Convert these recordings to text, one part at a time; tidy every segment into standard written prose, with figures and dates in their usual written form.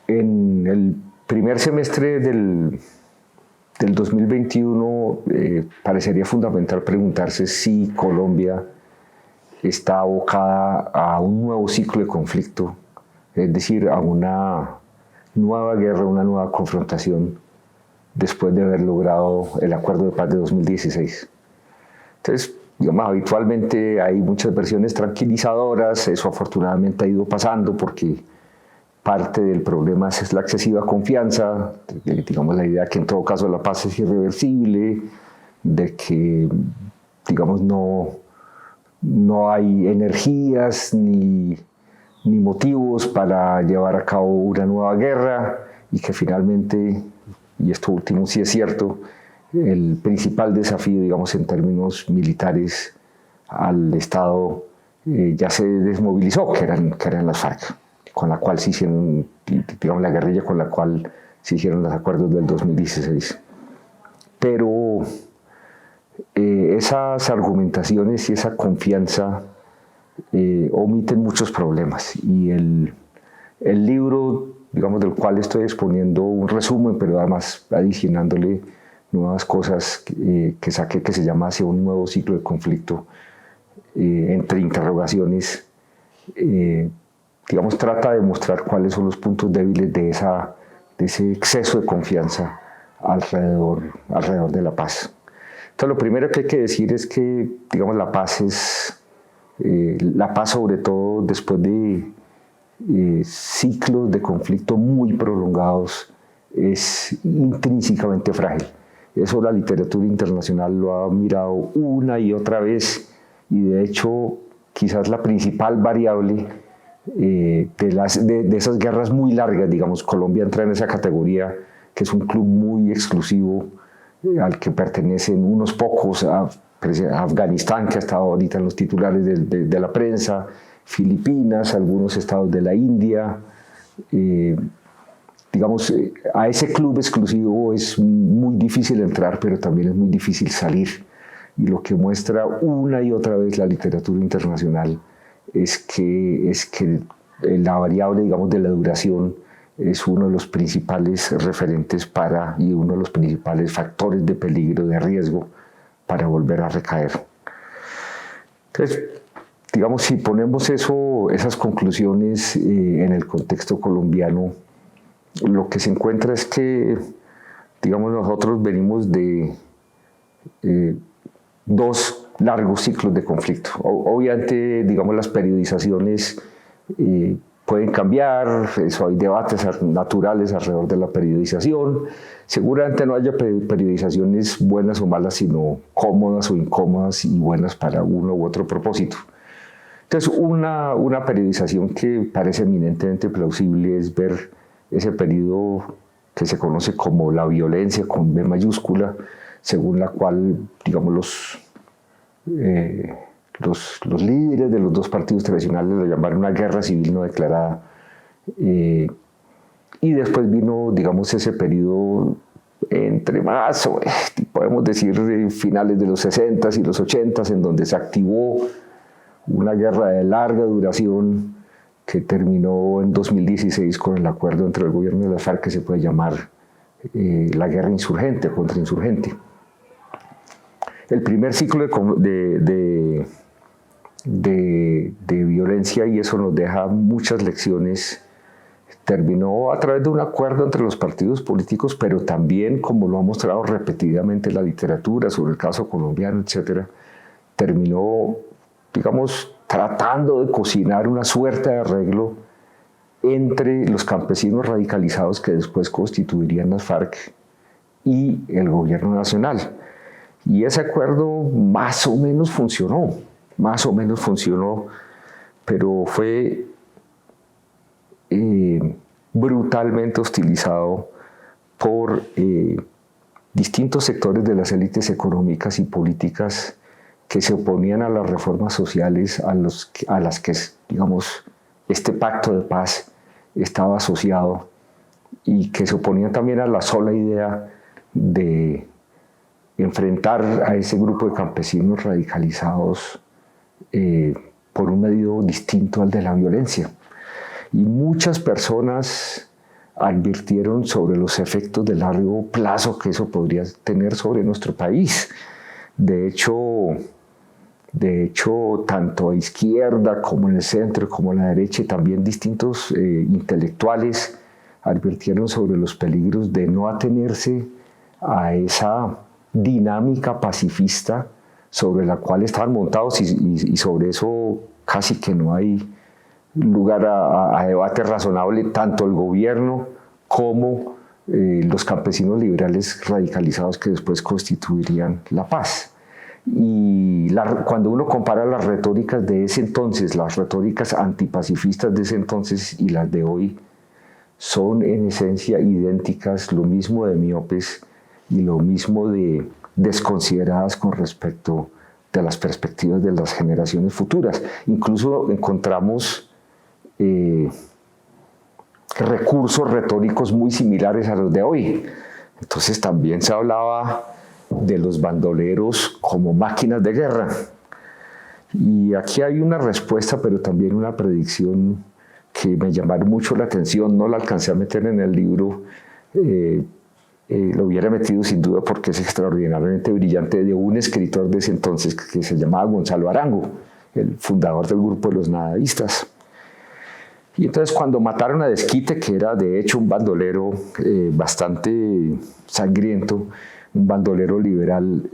En el primer semestre del 2021 parecería fundamental preguntarse si Colombia está abocada a un nuevo ciclo de conflicto, es decir, a una nueva guerra, una nueva confrontación después de haber logrado el acuerdo de paz de 2016. Entonces, digamos, habitualmente hay muchas versiones tranquilizadoras, eso afortunadamente ha ido pasando porque parte del problema es la excesiva confianza, digamos la idea que en todo caso la paz es irreversible, de que digamos no hay energías ni motivos para llevar a cabo una nueva guerra y que finalmente, y esto último sí es cierto, el principal desafío, digamos, en términos militares al Estado ya se desmovilizó, que eran las FARC, con la cual se hicieron, digamos, la guerrilla con la cual se hicieron los acuerdos del 2016. Pero esas argumentaciones y esa confianza omiten muchos problemas y el libro, digamos, del cual estoy exponiendo un resumen, pero además adicionándole nuevas cosas que saqué, que se llama Hacia un nuevo ciclo de conflicto, entre interrogaciones, digamos, trata de mostrar cuáles son los puntos débiles de ese exceso de confianza alrededor de la paz. Entonces, lo primero que hay que decir es que, digamos, la paz sobre todo después de ciclos de conflicto muy prolongados, es intrínsecamente frágil. Eso la literatura internacional lo ha mirado una y otra vez y de hecho quizás la principal variable de esas guerras muy largas, digamos, Colombia entra en esa categoría, que es un club muy exclusivo al que pertenecen unos pocos, Afganistán, que ha estado ahorita en los titulares de la prensa, Filipinas, algunos estados de la India. Digamos, a ese club exclusivo es muy difícil entrar, pero también es muy difícil salir. Y lo que muestra una y otra vez la literatura internacional es que la variable, digamos, de la duración es uno de los principales referentes y uno de los principales factores de peligro, de riesgo para volver a recaer. Entonces, digamos, si ponemos esas conclusiones en el contexto colombiano, lo que se encuentra es que, digamos, nosotros venimos de dos largos ciclos de conflicto. Obviamente, digamos, las periodizaciones pueden cambiar, eso hay debates naturales alrededor de la periodización. Seguramente no haya periodizaciones buenas o malas, sino cómodas o incómodas y buenas para uno u otro propósito. Entonces, una periodización que parece eminentemente plausible es ver ese periodo que se conoce como la violencia con B mayúscula, según la cual, digamos, los líderes de los dos partidos tradicionales lo llamaron una guerra civil no declarada. Y después vino, digamos, ese periodo entre más, podemos decir, finales de los 60s y los 80s, en donde se activó una guerra de larga duración que terminó en 2016 con el acuerdo entre el gobierno de las FARC que se puede llamar la guerra insurgente, contrainsurgente. El primer ciclo de violencia, y eso nos deja muchas lecciones, terminó a través de un acuerdo entre los partidos políticos, pero también, como lo ha mostrado repetidamente la literatura sobre el caso colombiano, etcétera, terminó, digamos, tratando de cocinar una suerte de arreglo entre los campesinos radicalizados que después constituirían las FARC y el gobierno nacional. Y ese acuerdo más o menos funcionó, pero fue brutalmente hostilizado por distintos sectores de las élites económicas y políticas que se oponían a las reformas sociales a las que, digamos, este pacto de paz estaba asociado y que se oponían también a la sola idea de enfrentar a ese grupo de campesinos radicalizados por un medio distinto al de la violencia. Y muchas personas advirtieron sobre los efectos de largo plazo que eso podría tener sobre nuestro país. De hecho, tanto a izquierda como en el centro, como a la derecha, y también distintos intelectuales advirtieron sobre los peligros de no atenerse a esa dinámica pacifista sobre la cual estaban montados, y sobre eso casi que no hay lugar a debate razonable, tanto el gobierno como los campesinos liberales radicalizados que después constituirían la paz. Y cuando uno compara las retóricas de ese entonces, las retóricas antipacifistas de ese entonces y las de hoy, son en esencia idénticas, lo mismo de miopes y lo mismo de desconsideradas con respecto de las perspectivas de las generaciones futuras. Incluso encontramos recursos retóricos muy similares a los de hoy. Entonces también se hablaba de los bandoleros como máquinas de guerra. Y aquí hay una respuesta, pero también una predicción que me llamaron mucho la atención. No la alcancé a meter en el libro, lo hubiera metido sin duda porque es extraordinariamente brillante, de un escritor de ese entonces que se llamaba Gonzalo Arango, el fundador del grupo de los nadaístas. Y entonces cuando mataron a Desquite, que era de hecho un bandolero bastante sangriento, un bandolero liberal,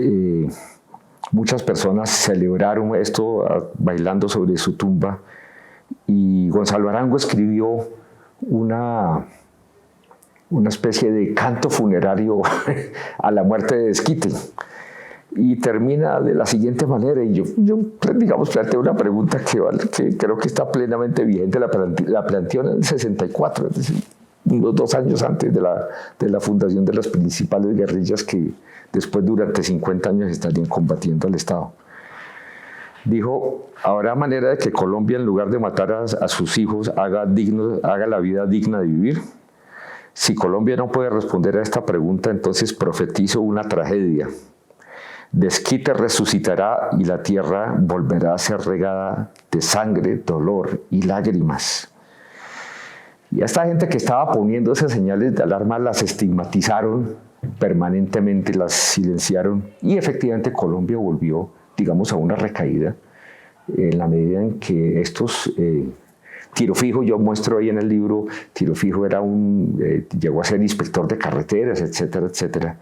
muchas personas celebraron esto bailando sobre su tumba, y Gonzalo Arango escribió una especie de canto funerario a la muerte de Desquite, y termina de la siguiente manera, y yo digamos, planteo una pregunta que creo que está plenamente vigente. La planteó en el 64, es decir, unos 2 años antes de la fundación de las principales guerrillas que después durante 50 años estarían combatiendo al Estado. Dijo: habrá manera de que Colombia, en lugar de matar a sus hijos, haga la vida digna de vivir. Si Colombia no puede responder a esta pregunta, entonces profetizo una tragedia. Desquite resucitará y la tierra volverá a ser regada de sangre, dolor y lágrimas. Y a esta gente que estaba poniendo esas señales de alarma las estigmatizaron permanentemente, las silenciaron, y efectivamente Colombia volvió, digamos, a una recaída en la medida en que estos Tiro Fijo, yo muestro ahí en el libro, Tiro Fijo llegó a ser inspector de carreteras, etcétera, etcétera.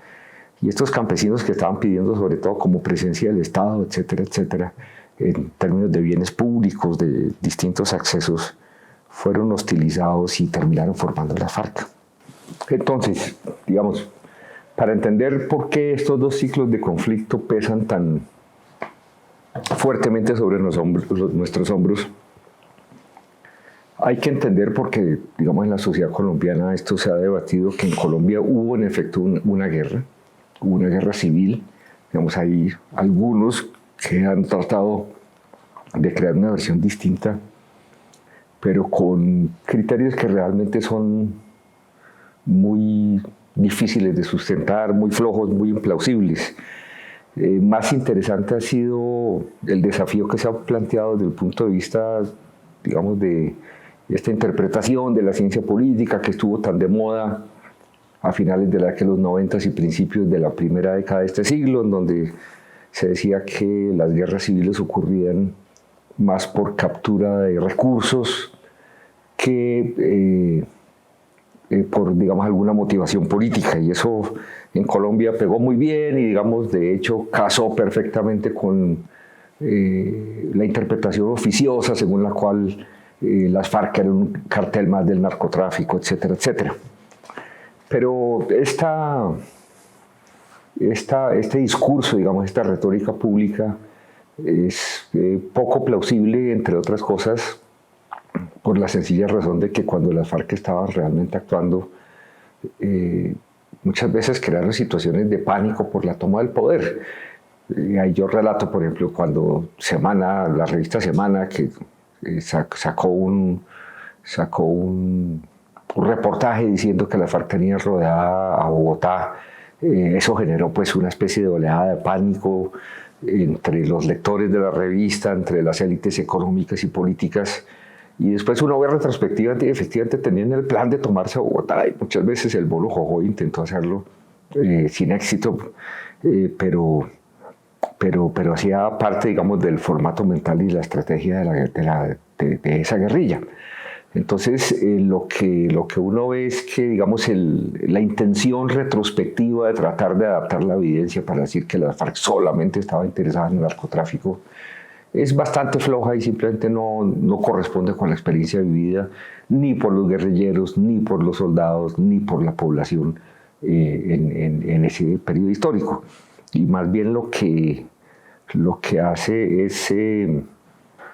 Y estos campesinos que estaban pidiendo sobre todo como presencia del Estado, etcétera, etcétera, en términos de bienes públicos, de distintos accesos, fueron hostilizados y terminaron formando la FARC. Entonces, digamos, para entender por qué estos 2 ciclos de conflicto pesan tan fuertemente sobre nuestros hombros, hay que entender porque, digamos, en la sociedad colombiana esto se ha debatido, que en Colombia hubo en efecto una guerra civil. Digamos, hay algunos que han tratado de crear una versión distinta, pero con criterios que realmente son muy difíciles de sustentar, muy flojos, muy implausibles. Más interesante ha sido el desafío que se ha planteado desde el punto de vista, digamos, de esta interpretación de la ciencia política que estuvo tan de moda a finales de los 90 y principios de la primera década de este siglo, en donde se decía que las guerras civiles ocurrían más por captura de recursos que por, digamos, alguna motivación política. Y eso en Colombia pegó muy bien y, digamos, de hecho casó perfectamente con la interpretación oficiosa según la cual las FARC eran un cartel más del narcotráfico, etcétera, etcétera. Pero este discurso, digamos, esta retórica pública es poco plausible, entre otras cosas, por la sencilla razón de que cuando las FARC estaban realmente actuando, muchas veces crearon situaciones de pánico por la toma del poder. Ahí yo relato, por ejemplo, cuando la revista Semana, que sacó un reportaje diciendo que la FARC tenía rodeada a Bogotá. Eso generó pues una especie de oleada de pánico entre los lectores de la revista, entre las élites económicas y políticas, Y después uno ve retrospectivamente y efectivamente tenían el plan de tomarse a Bogotá, y muchas veces el Bolo Jojoy intentó hacerlo sin éxito, pero hacía parte, digamos, del formato mental y la estrategia de esa guerrilla. Entonces, lo que uno ve es que, digamos, la intención retrospectiva de tratar de adaptar la evidencia para decir que la FARC solamente estaba interesada en el narcotráfico es bastante floja y simplemente no corresponde con la experiencia vivida ni por los guerrilleros, ni por los soldados, ni por la población en ese periodo histórico. Y más bien lo que hace es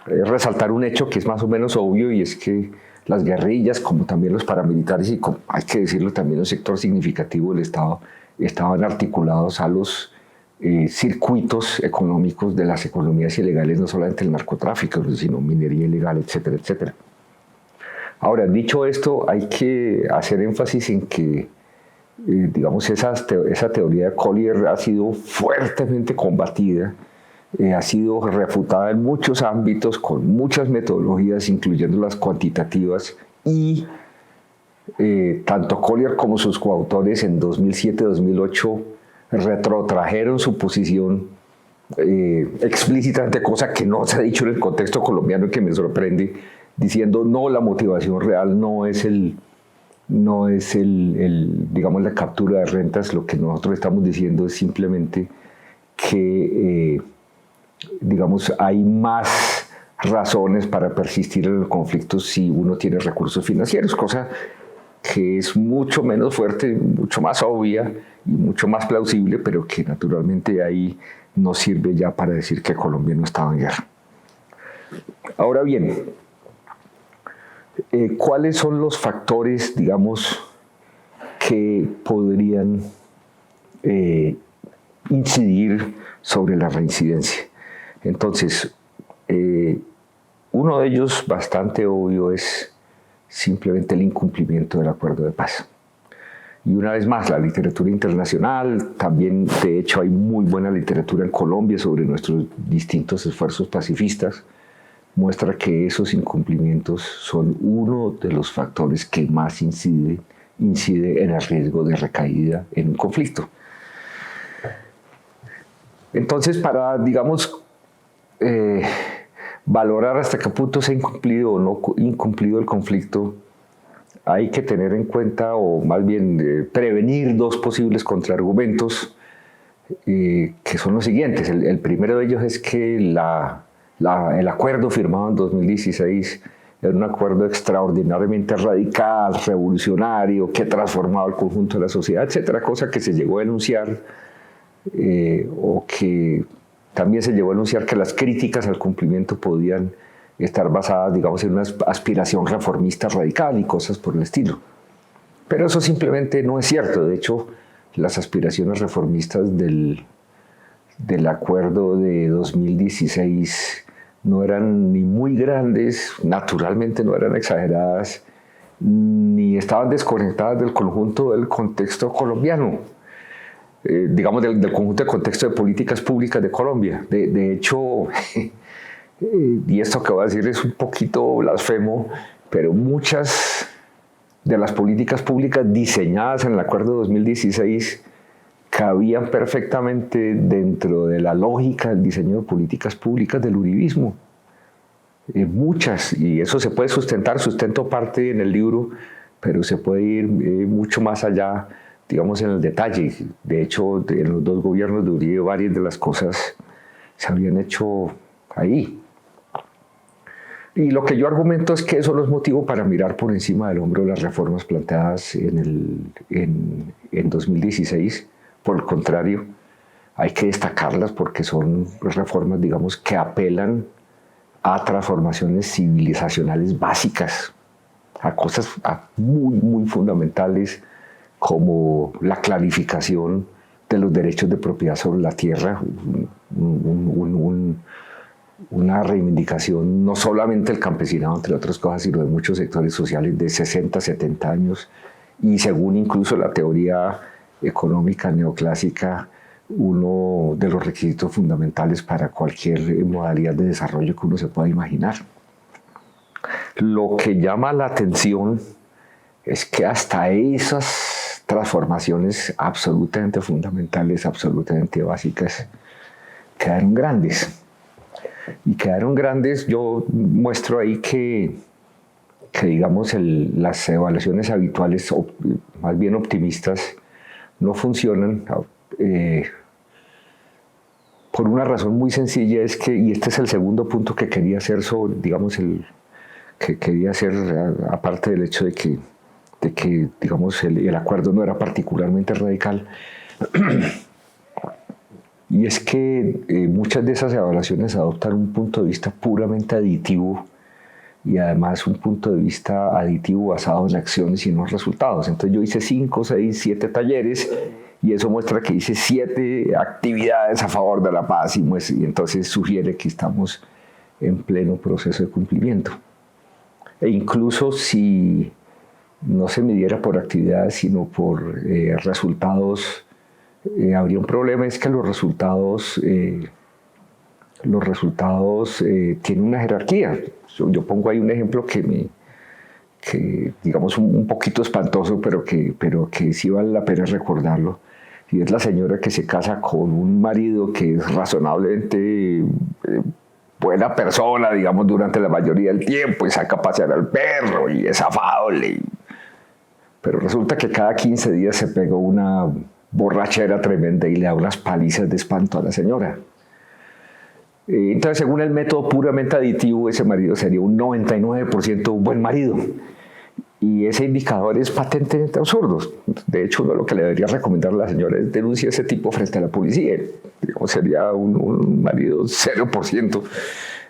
resaltar un hecho que es más o menos obvio, y es que las guerrillas, como también los paramilitares y como, hay que decirlo, también un sector significativo del Estado, estaban articulados a los circuitos económicos de las economías ilegales, no solamente el narcotráfico, sino minería ilegal, etcétera, etcétera. Ahora, dicho esto, hay que hacer énfasis en que, digamos, esa teoría de Collier ha sido fuertemente combatida, ha sido refutada en muchos ámbitos, con muchas metodologías, incluyendo las cuantitativas, y tanto Collier como sus coautores en 2007-2008 retrotrajeron su posición explícitamente, cosa que no se ha dicho en el contexto colombiano y que me sorprende, diciendo no, la motivación real no es digamos, la captura de rentas. Lo que nosotros estamos diciendo es simplemente que digamos, hay más razones para persistir en el conflicto si uno tiene recursos financieros, cosa que es mucho menos fuerte, mucho más obvia y mucho más plausible, pero que naturalmente ahí no sirve ya para decir que Colombia no estaba en guerra. Ahora bien, ¿cuáles son los factores, digamos, que podrían incidir sobre la reincidencia? Entonces, uno de ellos bastante obvio es simplemente el incumplimiento del acuerdo de paz. Y una vez más, la literatura internacional, también de hecho hay muy buena literatura en Colombia sobre nuestros distintos esfuerzos pacifistas, muestra que esos incumplimientos son uno de los factores que más incide en el riesgo de recaída en un conflicto. Entonces, para, digamos, valorar hasta qué punto se ha incumplido o no incumplido el conflicto, hay que tener en cuenta, o más bien prevenir, dos posibles contraargumentos, que son los siguientes. El primero de ellos es que el acuerdo firmado en 2016 era un acuerdo extraordinariamente radical, revolucionario, que transformaba el conjunto de la sociedad, etcétera, cosa que se llegó a denunciar, o que también se llegó a anunciar que las críticas al cumplimiento podían estar basadas, digamos, en una aspiración reformista radical y cosas por el estilo. Pero eso simplemente no es cierto. De hecho, las aspiraciones reformistas del acuerdo de 2016 no eran ni muy grandes, naturalmente no eran exageradas, ni estaban desconectadas del conjunto del contexto colombiano. Digamos, del conjunto de contexto de políticas públicas de Colombia. De hecho, y esto que voy a decir es un poquito blasfemo, pero muchas de las políticas públicas diseñadas en el acuerdo de 2016 cabían perfectamente dentro de la lógica del diseño de políticas públicas del uribismo. Muchas, y eso se puede sustento parte en el libro, pero se puede ir mucho más allá, digamos, en el detalle. De hecho, en los dos gobiernos de Uribe varias de las cosas se habían hecho ahí. Y lo que yo argumento es que eso no es motivo para mirar por encima del hombro las reformas planteadas en 2016. Por el contrario, hay que destacarlas porque son reformas, digamos, que apelan a transformaciones civilizacionales básicas, a cosas muy, muy fundamentales, como la clarificación de los derechos de propiedad sobre la tierra, una reivindicación no solamente del campesinado, entre otras cosas, sino de muchos sectores sociales de 60, 70 años, y según incluso la teoría económica neoclásica, uno de los requisitos fundamentales para cualquier modalidad de desarrollo que uno se pueda imaginar. Lo que llama la atención es que hasta esas transformaciones absolutamente fundamentales, absolutamente básicas, quedaron grandes. Y quedaron grandes, yo muestro ahí que digamos, las evaluaciones habituales, más bien optimistas, no funcionan por una razón muy sencilla, es que, y este es el segundo punto que quería hacer sobre, digamos, que quería hacer, aparte del hecho de que digamos, el acuerdo no era particularmente radical, y es que muchas de esas evaluaciones adoptan un punto de vista puramente aditivo y además un punto de vista aditivo basado en acciones y no en resultados. Entonces yo hice 5, 6, 7 talleres y eso muestra que hice 7 actividades a favor de la paz y entonces sugiere que estamos en pleno proceso de cumplimiento. E incluso si no se midiera por actividades sino por resultados, habría un problema, es que los resultados tienen una jerarquía. Yo pongo ahí un ejemplo que digamos un poquito espantoso, pero que sí vale la pena recordarlo. Y es la señora que se casa con un marido que es razonablemente buena persona, digamos, durante la mayoría del tiempo, y saca a pasear al perro y es afable. Pero resulta que cada 15 días se pegó una borrachera tremenda y le da unas palizas de espanto a la señora. Entonces, según el método puramente aditivo, ese marido sería un 99% un buen marido. Y ese indicador es patentemente absurdo. De hecho, uno lo que le debería recomendar a la señora es denunciar ese tipo frente a la policía. Digamos, sería un marido 0%,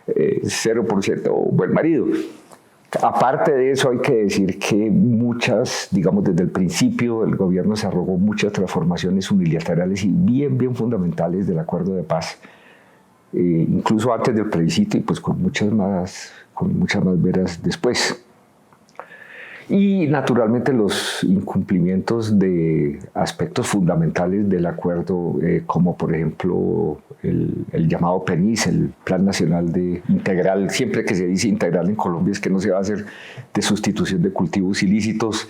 0% buen marido. Aparte de eso, hay que decir que muchas, digamos, desde el principio el gobierno se arrogó muchas transformaciones unilaterales y bien fundamentales del acuerdo de paz. Incluso antes del plebiscito y pues con muchas más veras después. Y naturalmente los incumplimientos de aspectos fundamentales del acuerdo, como por ejemplo el llamado PENIS, el Plan Nacional Integral. Siempre que se dice integral en Colombia es que no se va a hacer de sustitución de cultivos ilícitos,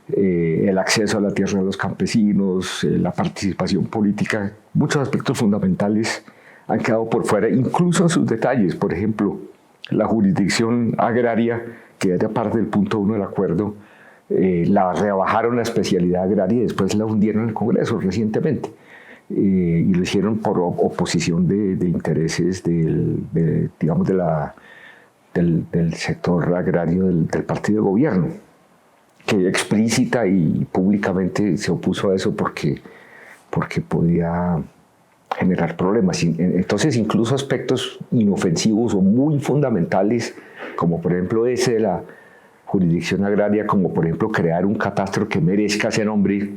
el acceso a la tierra de los campesinos, la participación política, muchos aspectos fundamentales han quedado por fuera, incluso en sus detalles. Por ejemplo, la jurisdicción agraria, que era parte del punto 1 del acuerdo, la rebajaron a especialidad agraria y después la hundieron en el Congreso recientemente. Y lo hicieron por oposición de intereses del sector agrario del partido de gobierno, que explícita y públicamente se opuso a eso porque podía generar problemas. Entonces, incluso aspectos inofensivos o muy fundamentales, como por ejemplo ese de la jurisdicción agraria, como por ejemplo crear un catastro que merezca ese nombre,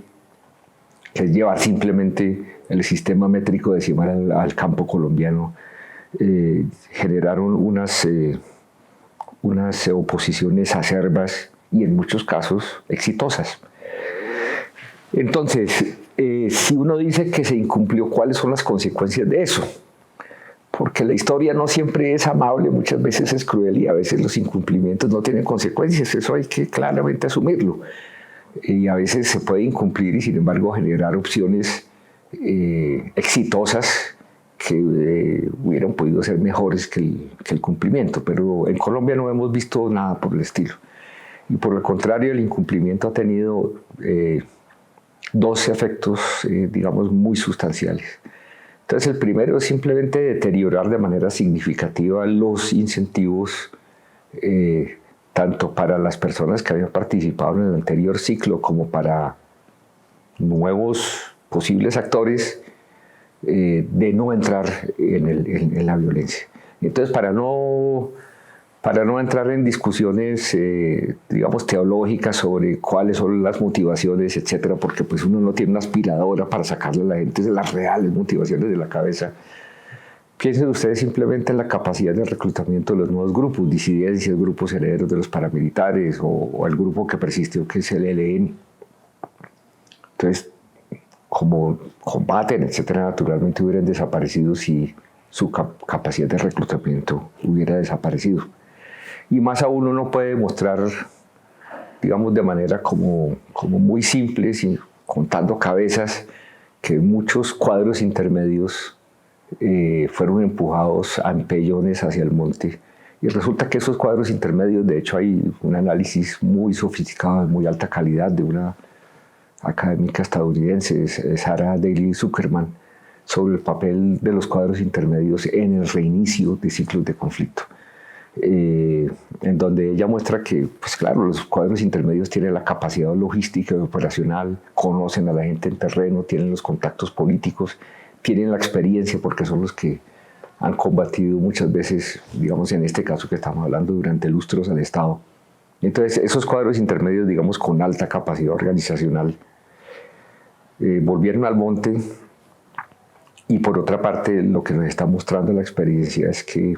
que es llevar simplemente el sistema métrico decimal al campo colombiano, generaron unas oposiciones acerbas y en muchos casos exitosas. Entonces, si uno dice que se incumplió, ¿cuáles son las consecuencias de eso? Porque la historia no siempre es amable, muchas veces es cruel y a veces los incumplimientos no tienen consecuencias, eso hay que claramente asumirlo. Y a veces se puede incumplir y sin embargo generar opciones exitosas que hubieran podido ser mejores que el cumplimiento, pero en Colombia no hemos visto nada por el estilo. Y por el contrario, el incumplimiento ha tenido 2 efectos, digamos, muy sustanciales. Entonces, el primero es simplemente deteriorar de manera significativa los incentivos, tanto para las personas que habían participado en el anterior ciclo como para nuevos posibles actores, de no entrar en la violencia. Entonces, para no entrar en discusiones, digamos, teológicas sobre cuáles son las motivaciones, etcétera, porque pues uno no tiene una aspiradora para sacarle a la gente de las reales motivaciones de la cabeza. Piensen ustedes simplemente en la capacidad de reclutamiento de los nuevos grupos, disidencias, grupos herederos de los paramilitares o el grupo que persistió, que es el ELN. Entonces, como combaten, etcétera, naturalmente hubieran desaparecido si su capacidad de reclutamiento hubiera desaparecido. Y más aún uno puede mostrar, digamos, de manera como muy simple, contando cabezas, que muchos cuadros intermedios fueron empujados a empellones hacia el monte. Y resulta que esos cuadros intermedios, de hecho hay un análisis muy sofisticado, de muy alta calidad, de una académica estadounidense, Sarah Daly Zuckerman, sobre el papel de los cuadros intermedios en el reinicio de ciclos de conflicto. En donde ella muestra que, pues claro, los cuadros intermedios tienen la capacidad logística y operacional, conocen a la gente en terreno, tienen los contactos políticos, tienen la experiencia porque son los que han combatido muchas veces, digamos en este caso que estamos hablando, durante lustros al Estado. Entonces esos cuadros intermedios, digamos con alta capacidad organizacional, volvieron al monte. Y por otra parte, lo que nos está mostrando la experiencia es que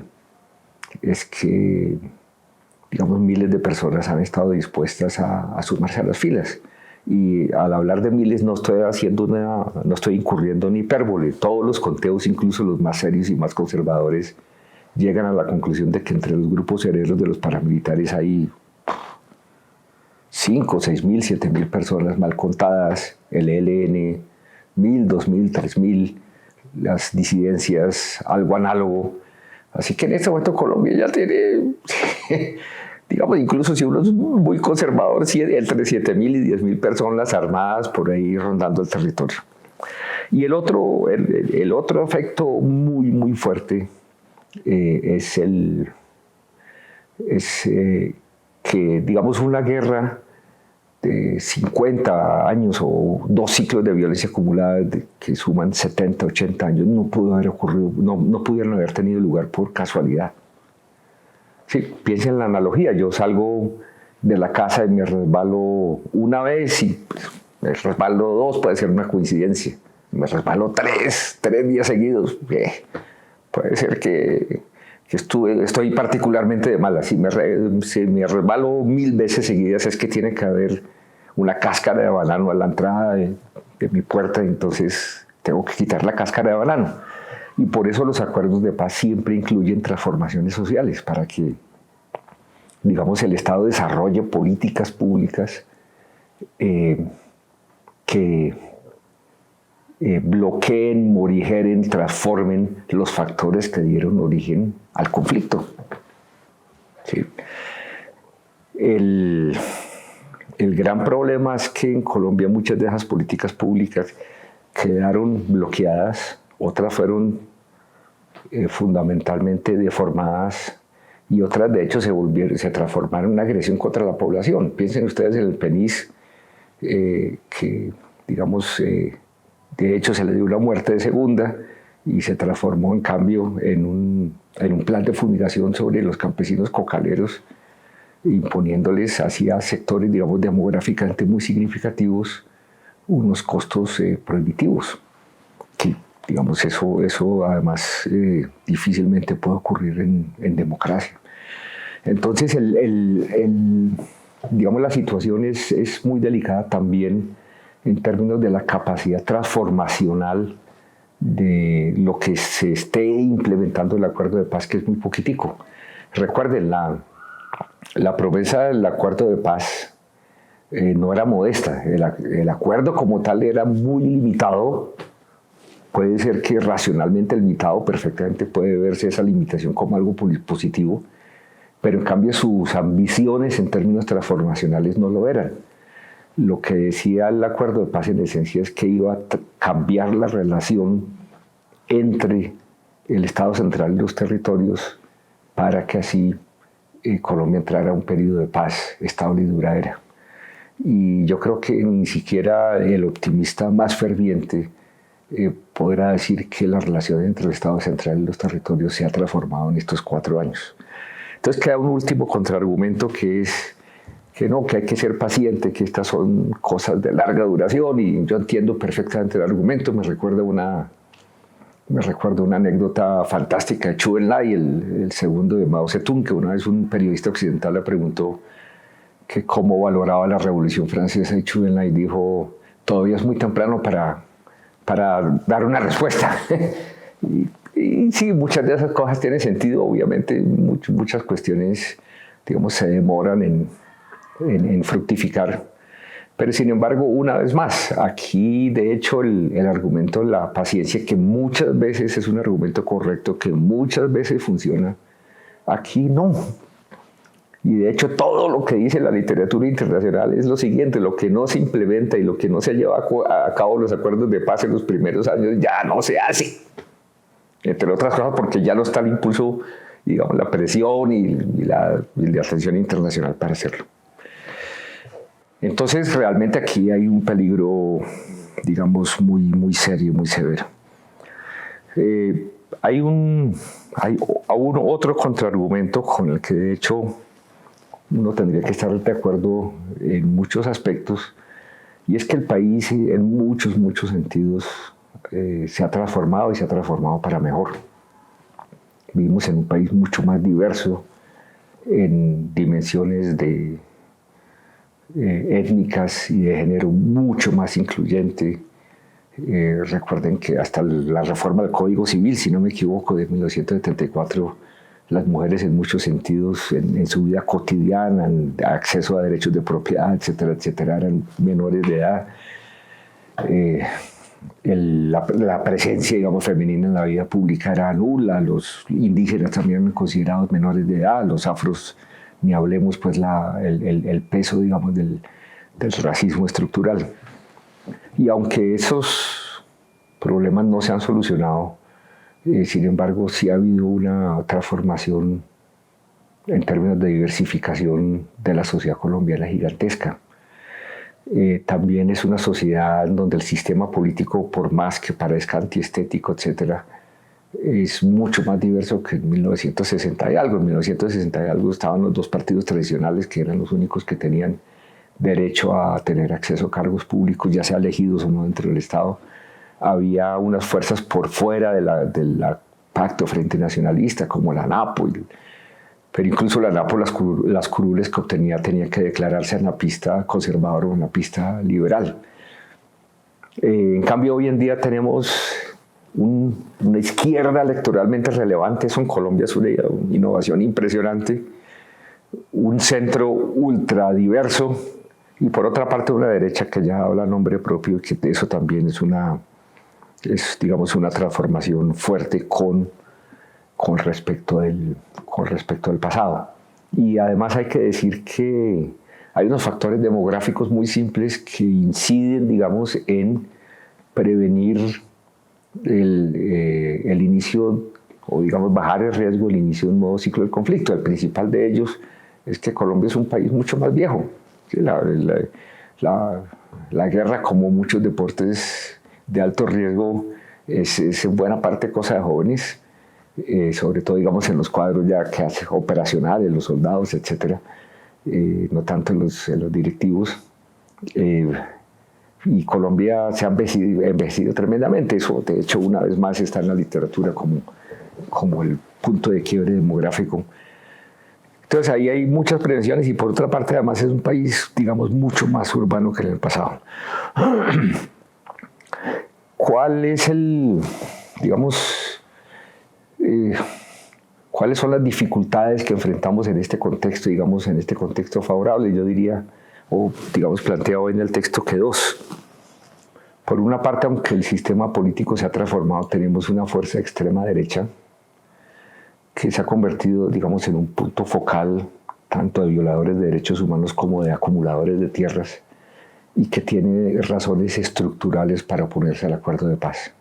digamos, miles de personas han estado dispuestas a sumarse a las filas. Y al hablar de miles no estoy incurriendo en hipérbole. Todos los conteos, incluso los más serios y más conservadores, llegan a la conclusión de que entre los grupos herederos de los paramilitares hay 5, 6 mil, 7 mil personas mal contadas, el ELN, 1.000, 2.000, 3.000, las disidencias, algo análogo. Así que en este momento Colombia ya tiene, digamos, incluso si uno es muy conservador, entre 7.000 y 10.000 personas armadas por ahí rondando el territorio. Y el otro efecto muy, muy fuerte es que, digamos, una guerra de 50 años o 2 ciclos de violencia acumulada que suman 70, 80 años no pudo haber ocurrido, no pudieron haber tenido lugar por casualidad. Sí, piensa en la analogía, yo salgo de la casa y me resbalo una vez y pues, me resbalo 2, puede ser una coincidencia, me resbalo 3 días seguidos, puede ser que estoy particularmente de malas. Si me resbalo 1000 veces seguidas es que tiene que haber una cáscara de banano a la entrada de mi puerta, entonces tengo que quitar la cáscara de banano. Y por eso los acuerdos de paz siempre incluyen transformaciones sociales, para que, digamos, el Estado desarrolle políticas públicas que bloqueen, morigeren, transformen los factores que dieron origen al conflicto. ¿Sí? El gran problema es que en Colombia muchas de esas políticas públicas quedaron bloqueadas, otras fueron fundamentalmente deformadas y otras de hecho se transformaron en una agresión contra la población. Piensen ustedes en el PENIS, que digamos, de hecho se le dio una muerte de segunda y se transformó en cambio en un plan de fumigación sobre los campesinos cocaleros, imponiéndoles hacia sectores, digamos, demográficamente muy significativos unos costos prohibitivos. Que, digamos, eso además difícilmente puede ocurrir en democracia. Entonces, digamos, la situación es muy delicada también en términos de la capacidad transformacional de lo que se esté implementando el acuerdo de paz, que es muy poquitico. Recuerden, la promesa del acuerdo de paz no era modesta. El acuerdo como tal era muy limitado. Puede ser que racionalmente limitado, perfectamente puede verse esa limitación como algo positivo, pero en cambio sus ambiciones en términos transformacionales no lo eran. Lo que decía el acuerdo de paz en esencia es que iba a cambiar la relación entre el Estado central y los territorios para que así Colombia entrara a un periodo de paz estable y duradera. Y yo creo que ni siquiera el optimista más ferviente podrá decir que la relación entre el Estado central y los territorios se ha transformado en estos 4 años. Entonces queda un último contraargumento, que es que hay que ser paciente, que estas son cosas de larga duración, y yo entiendo perfectamente el argumento. Me recuerdo una anécdota fantástica de Zhou Enlai, el segundo de Mao Zedong, que una vez un periodista occidental le preguntó que cómo valoraba la Revolución Francesa, y Zhou Enlai dijo: todavía es muy temprano para dar una respuesta. y sí, muchas de esas cosas tienen sentido, obviamente, muchas cuestiones digamos, se demoran en fructificar. Pero sin embargo, una vez más, aquí de hecho el argumento, la paciencia, que muchas veces es un argumento correcto, que muchas veces funciona, aquí no. Y de hecho todo lo que dice la literatura internacional es lo siguiente: lo que no se implementa y lo que no se lleva a cabo los acuerdos de paz en los primeros años ya no se hace. Entre otras cosas porque ya no está el impulso, digamos, la presión y la atención internacional para hacerlo. Entonces realmente aquí hay un peligro, digamos, muy serio, muy severo. Hay otro contraargumento con el que de hecho uno tendría que estar de acuerdo en muchos aspectos, y es que el país en muchos sentidos se ha transformado, y se ha transformado para mejor. Vivimos en un país mucho más diverso en dimensiones étnicas y de género, mucho más incluyente. Recuerden que hasta la reforma del Código Civil, si no me equivoco, de 1974, las mujeres en muchos sentidos, en su vida cotidiana, en acceso a derechos de propiedad, etcétera, etcétera, eran menores de edad. La presencia, digamos, femenina en la vida pública era nula. Los indígenas también eran considerados menores de edad, los afros, ni hablemos, pues el peso, digamos, del racismo estructural. Y aunque esos problemas no se han solucionado, sin embargo, sí ha habido una transformación en términos de diversificación de la sociedad colombiana gigantesca. También es una sociedad en donde el sistema político, por más que parezca antiestético, etcétera, es mucho más diverso que en 1960 y algo. En 1960 y algo estaban los dos partidos tradicionales, que eran los únicos que tenían derecho a tener acceso a cargos públicos, ya sea elegidos o no dentro del Estado. Había unas fuerzas por fuera del pacto frente nacionalista, como la ANAPO, pero incluso la ANAPO, las curules que obtenía, tenía que declararse anapista conservador o anapista liberal. En cambio, hoy en día tenemos una izquierda electoralmente relevante. Eso en Colombia es una innovación impresionante. Un centro ultra diverso, y por otra parte una derecha que ya habla a nombre propio, que eso también es digamos, una transformación fuerte con respecto del pasado. Y además hay que decir que hay unos factores demográficos muy simples que inciden, digamos, en prevenir el inicio, o digamos bajar el riesgo del inicio de un nuevo ciclo de conflicto. El principal de ellos es que Colombia es un país mucho más viejo. La guerra, como muchos deportes de alto riesgo, es en buena parte cosa de jóvenes, sobre todo, digamos, en los cuadros ya que hace operacionales, los soldados, etcétera, no tanto en los directivos. Y Colombia se ha envejecido tremendamente. Eso, de hecho, una vez más está en la literatura como el punto de quiebre demográfico. Entonces ahí hay muchas prevenciones, y por otra parte además es un país, digamos, mucho más urbano que en el pasado. ¿Cuáles son las dificultades que enfrentamos en este contexto, digamos, en este contexto favorable? Yo diría, o digamos planteado en el texto, que dos. Por una parte, aunque el sistema político se ha transformado, tenemos una fuerza de extrema derecha que se ha convertido, digamos, en un punto focal tanto de violadores de derechos humanos como de acumuladores de tierras, y que tiene razones estructurales para oponerse al acuerdo de paz.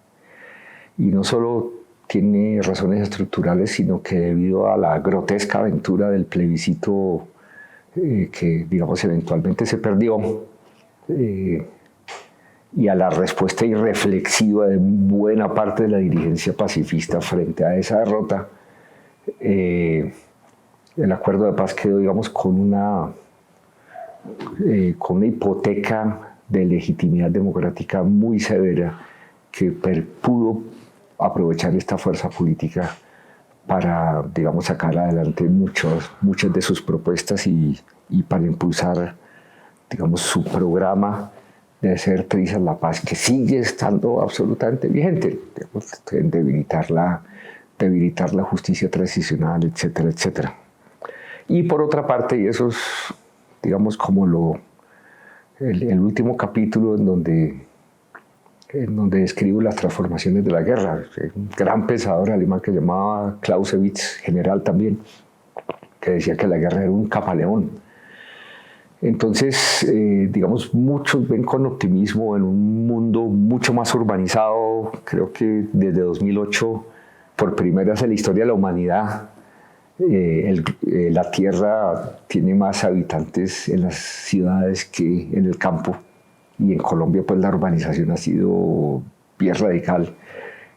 Y no solo tiene razones estructurales, sino que debido a la grotesca aventura del plebiscito que, digamos, eventualmente se perdió, y a la respuesta irreflexiva de buena parte de la dirigencia pacifista frente a esa derrota, el acuerdo de paz quedó, digamos, con una hipoteca de legitimidad democrática muy severa, que pudo aprovechar esta fuerza política para, digamos, sacar adelante muchas de sus propuestas y para impulsar, digamos, su programa de hacer trizas la paz, que sigue estando absolutamente vigente, digamos, debilitar la justicia transicional, etcétera, etcétera. Y por otra parte, y eso es, digamos, como el último capítulo en donde describo las transformaciones de la guerra. Un gran pensador alemán que llamaba Clausewitz, general también, que decía que la guerra era un camaleón. Entonces, digamos, muchos ven con optimismo en un mundo mucho más urbanizado. Creo que desde 2008, por primera vez en la historia de la humanidad, la Tierra tiene más habitantes en las ciudades que en el campo. Y en Colombia, pues la urbanización ha sido bien radical,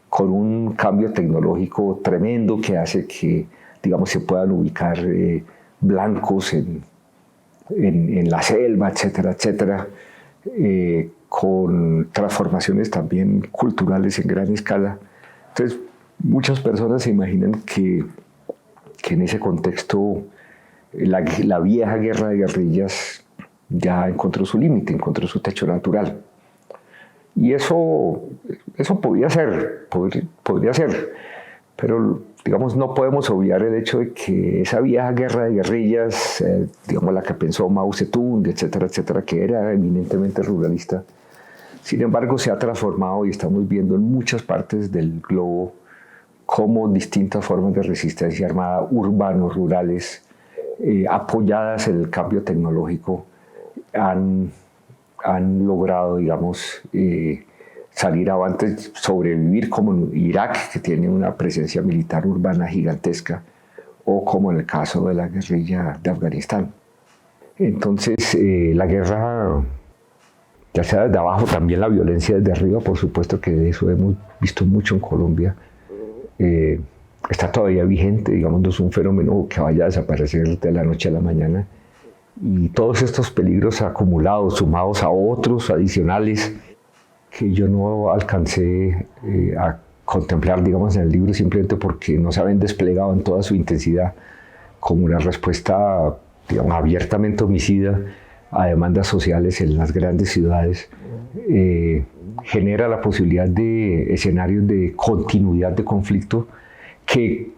con un cambio tecnológico tremendo que hace que, digamos, se puedan ubicar blancos en la selva, etcétera, etcétera, con transformaciones también culturales en gran escala. Entonces, muchas personas se imaginan que en ese contexto la vieja guerra de guerrillas ya encontró su límite, encontró su techo natural. Y eso podría ser, pero digamos no podemos obviar el hecho de que esa vieja guerra de guerrillas, digamos la que pensó Mao Zedong, etcétera, etcétera, que era eminentemente ruralista, sin embargo se ha transformado y estamos viendo en muchas partes del globo cómo distintas formas de resistencia armada, urbanos, rurales, apoyadas en el cambio tecnológico, han logrado, digamos, salir avante, sobrevivir, como en Irak, que tiene una presencia militar urbana gigantesca, o como en el caso de la guerrilla de Afganistán. Entonces, la guerra, ya sea desde abajo, también la violencia desde arriba, por supuesto que de eso hemos visto mucho en Colombia, está todavía vigente, digamos, no es un fenómeno que vaya a desaparecer de la noche a la mañana. Y todos estos peligros acumulados, sumados a otros adicionales que yo no alcancé a contemplar, digamos, en el libro, simplemente porque no se habían desplegado en toda su intensidad, como una respuesta, digamos, abiertamente homicida a demandas sociales en las grandes ciudades, genera la posibilidad de escenarios de continuidad de conflicto que,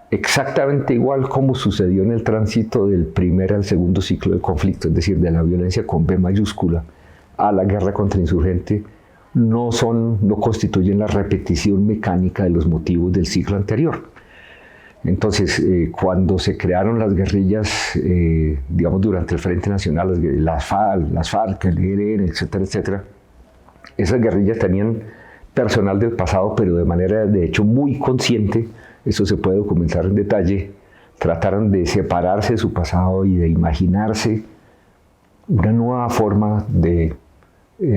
exactamente igual como sucedió en el tránsito del primer al segundo ciclo de conflicto, es decir, de la violencia con B mayúscula a la guerra contrainsurgente, no constituyen la repetición mecánica de los motivos del ciclo anterior. Entonces, cuando se crearon las guerrillas, digamos, durante el Frente Nacional, las FARC, el ELN, etcétera, etcétera, esas guerrillas tenían personal del pasado, pero de manera, de hecho, muy consciente. Eso se puede documentar en detalle. Trataron de separarse de su pasado y de imaginarse una nueva forma de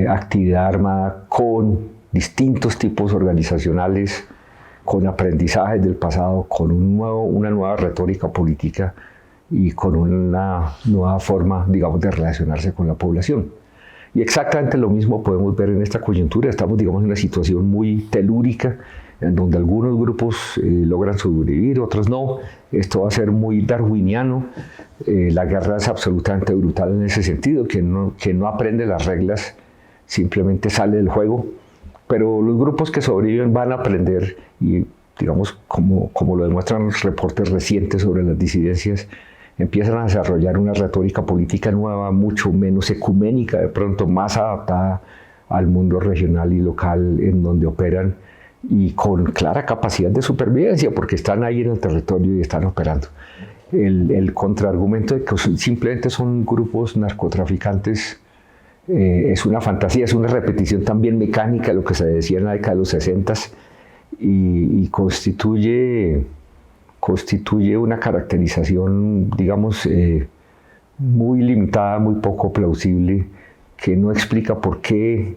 actividad armada con distintos tipos organizacionales, con aprendizajes del pasado, con una nueva retórica política y con una nueva forma, digamos, de relacionarse con la población. Y exactamente lo mismo podemos ver en esta coyuntura. Estamos, digamos, en una situación muy telúrica, en donde algunos grupos logran sobrevivir, otros no. Esto va a ser muy darwiniano. La guerra es absolutamente brutal en ese sentido, que no aprende las reglas, simplemente sale del juego. Pero los grupos que sobreviven van a aprender y, digamos, como lo demuestran los reportes recientes sobre las disidencias, empiezan a desarrollar una retórica política nueva, mucho menos ecuménica, de pronto más adaptada al mundo regional y local en donde operan, y con clara capacidad de supervivencia, porque están ahí en el territorio y están operando. El contraargumento de que simplemente son grupos narcotraficantes es una fantasía, es una repetición también mecánica de lo que se decía en la década de los 60 y constituye una caracterización, digamos, muy limitada, muy poco plausible, que no explica por qué,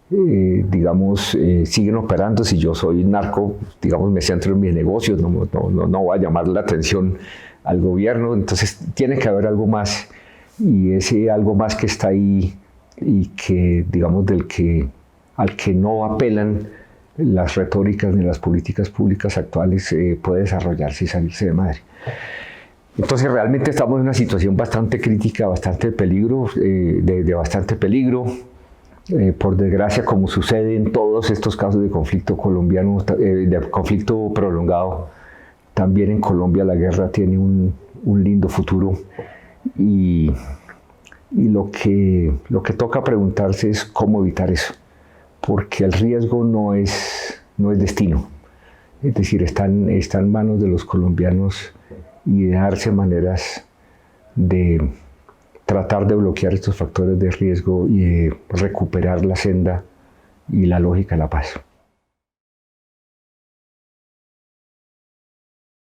digamos, siguen operando. Si yo soy narco, digamos, me centro en mis negocios, no voy a llamar la atención al gobierno. Entonces tiene que haber algo más, y ese algo más que está ahí y que, digamos, al que no apelan las retóricas ni las políticas públicas actuales, puede desarrollarse y salirse de madre. Entonces realmente estamos en una situación bastante crítica, bastante peligro, de bastante peligro. Por desgracia, como sucede en todos estos casos de conflicto colombiano, de conflicto prolongado, también en Colombia la guerra tiene un un lindo futuro y lo que toca preguntarse es cómo evitar eso, porque el riesgo no es destino, es decir, está en manos de los colombianos y de darse maneras de tratar de bloquear estos factores de riesgo y de recuperar la senda y la lógica de la paz.